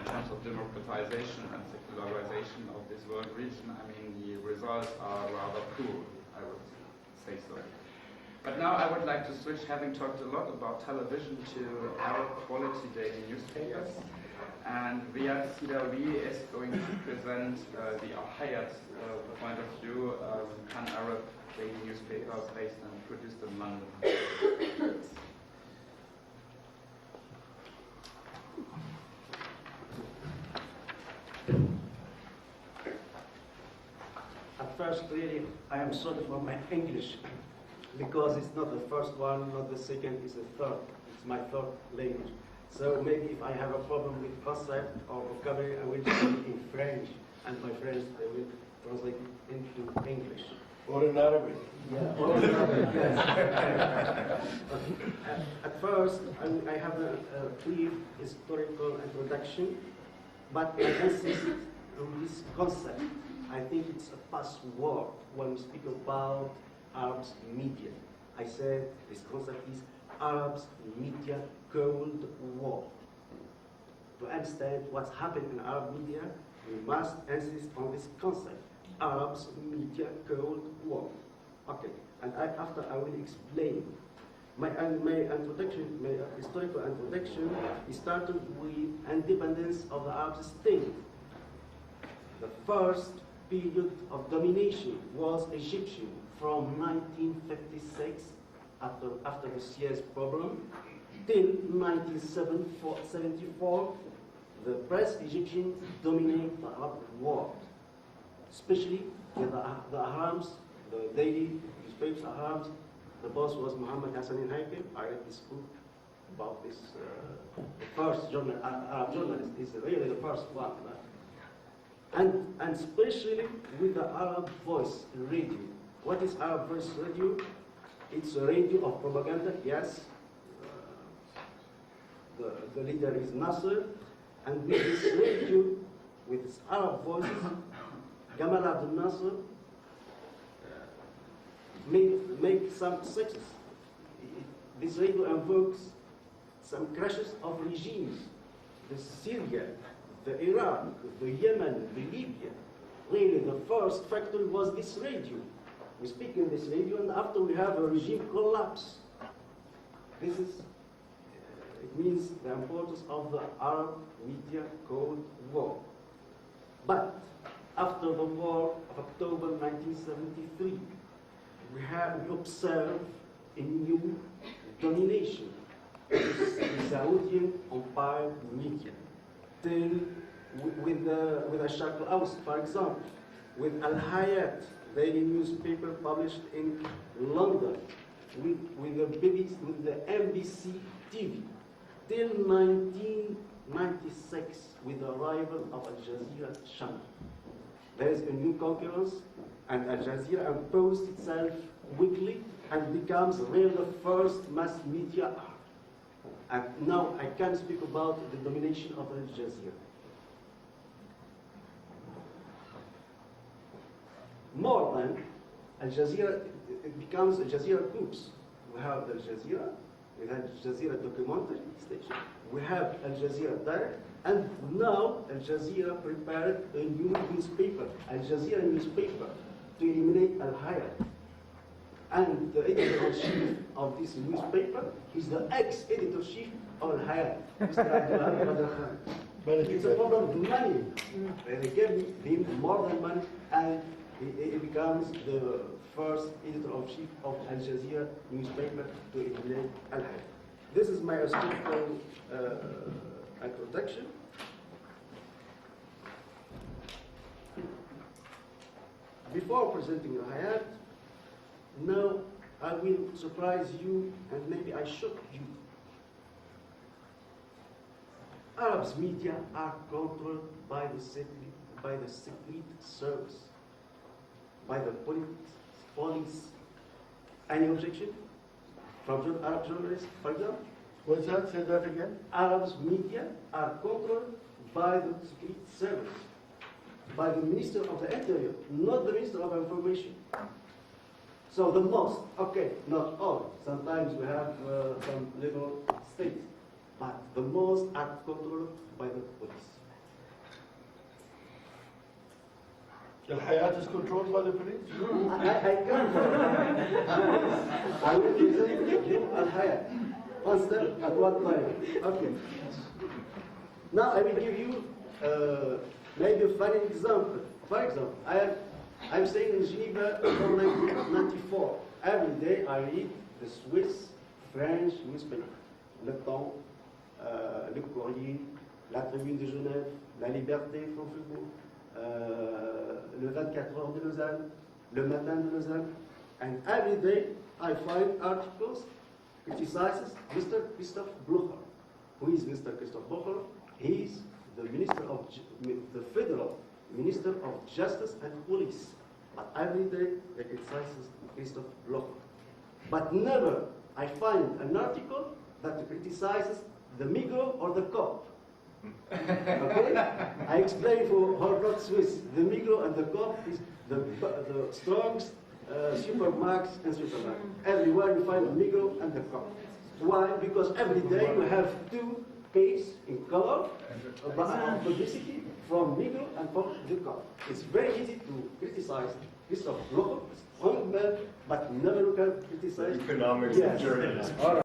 terms of democratization and secularization of this world region, I mean, the results are rather poor, I would say so. But now I would like to switch, having talked a lot about television, to Arab quality daily newspapers. And Riyad Sidawi is going to present the Al-Hayat point of view, pan-Arab daily newspaper based and produced in London. At first, really, I am sorry for my English, because it's not the first one, not the second, it's the third. It's my third language. So maybe if I have a problem with concept or vocabulary, I will speak in French, and my friends, they will translate it into English. Or in Arabic. Yeah, or in Arabic, yes. At first, I have a brief historical introduction, but I insist on this concept. I think it's a password when we speak about Arabs media. I said this concept is Arabs media Cold War. To understand what's happening in Arab media, we must insist on this concept, Arabs media Cold War. Okay, and after I will explain. My introduction, my historical introduction, started with independence of the Arab state. The first period of domination was Egyptian from 1956, after the Suez problem, till 1974, the press Egyptians dominate the Arab world, especially with the Ahrams, the daily newspapers Ahrams. The boss was Muhammad Hassan al-Haykel. I read this book about this. The first Arab journalist is really the first one. And especially with the Arab Voice radio. What is Arab Voice radio? It's a radio of propaganda, yes. The leader is Nasser, and with this radio, with its Arab voices, Gamal Abdel Nasser made some success. This radio invokes some crashes of regimes, the Syria, the Iraq, the Yemen, the Libya. Really, the first factory was this radio. We speak in this radio, and after we have a regime collapse. This is, it means the importance of the Arab media Cold War. But after the war of October 1973, we observe a new domination of the Saudi Empire media. Till with the Sharq al-Awsat, for example, with Al-Hayat daily newspaper published in London, with the BBC, with the NBC TV, till 1996, with the arrival of Al Jazeera channel. There is a new concurrence, and Al Jazeera imposed itself weekly and becomes really the first mass media. And now I can speak about the domination of Al Jazeera. More than Al Jazeera, it becomes Al Jazeera groups. We have Al Jazeera, we have Al Jazeera documentary station, we have Al Jazeera direct, and now Al Jazeera prepared a new newspaper, Al Jazeera newspaper, to eliminate Al Hayat. And the editor-in-chief of this newspaper is the ex-editor-chief of Al Hayat, Mr. Abdullah Badr Khan. But it's a problem of money. They gave him more than money, and he becomes the first editor-in-chief of Al Jazeera newspaper to eliminate Al Hayat. This is my historical introduction. Before presenting Al Hayat, now I will surprise you, and maybe I shock you. Arabs media are controlled by the secret service, by the police. Any objection from Arab journalists, for example? What's that? Say that again. Arabs media are controlled by the secret service, by the Minister of the Interior, not the Minister of Information. So the most, okay, not all. Sometimes we have some little states, but the most are controlled by the police. The Hayat is controlled by the police? I can't. I will present you Al Hayat. One step at one time. Okay. Now I will give you maybe a funny example. For example, I'm staying in Geneva from 1994. Every day I read the Swiss, French newspaper. Le Temps, Le Courrier, La Tribune de Genève, La Liberté, Francfort, le 24 heures de Lausanne, Le Matin de Lausanne, and every day I find articles criticizes Mr. Christoph Blocher. Who is Mr. Christoph Blocher? He is the the federal Minister of Justice and Police. But every day they criticizes Christoph Blocher. But never I find an article that criticizes the Migros or the Coop. Okay? I explain for Harvard Swiss. The Migros and the Coop is the strongest supermarkets and supermarkets. Everywhere you find the Migros and the Coop. Why? Because every day you have two cases in color about publicity from Migros and from the Coop. It's very easy to criticize Christoph Blocher, strong man, but never can criticize Economics yes. journalism. All right.